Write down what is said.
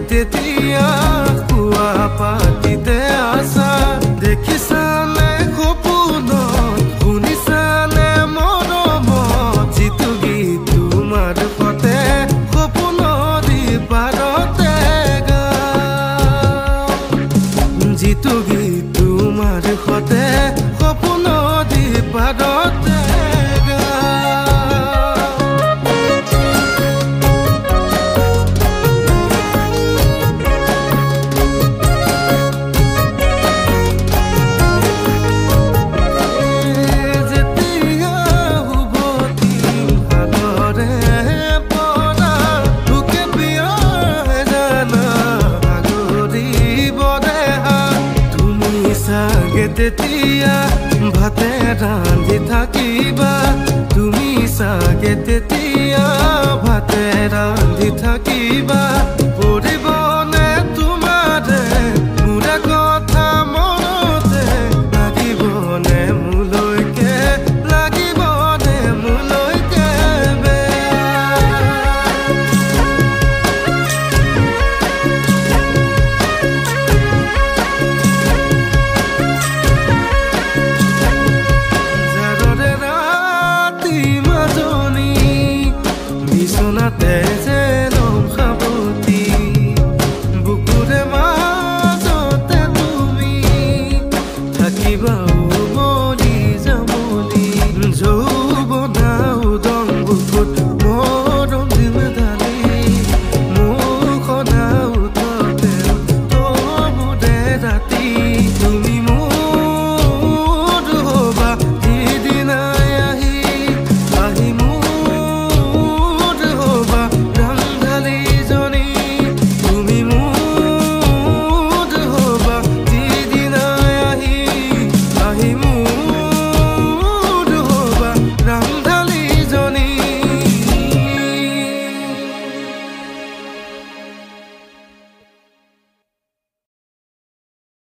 তেতিয়া পুৱা পাতিতে আছা দেখিছানে সপোনত শুনিছানে মৰমত যিটো গীত তোমাৰ সতে সপোনদি পাৰতে গাওঁ যিটো গীত তোমাৰ সতে সপোনদি পাৰতে তেতিয়া ভাতে ৰান্ধি থাকিবা তুমি চাগে তেতিয়া ভাতে ৰান্ধি থাকিবা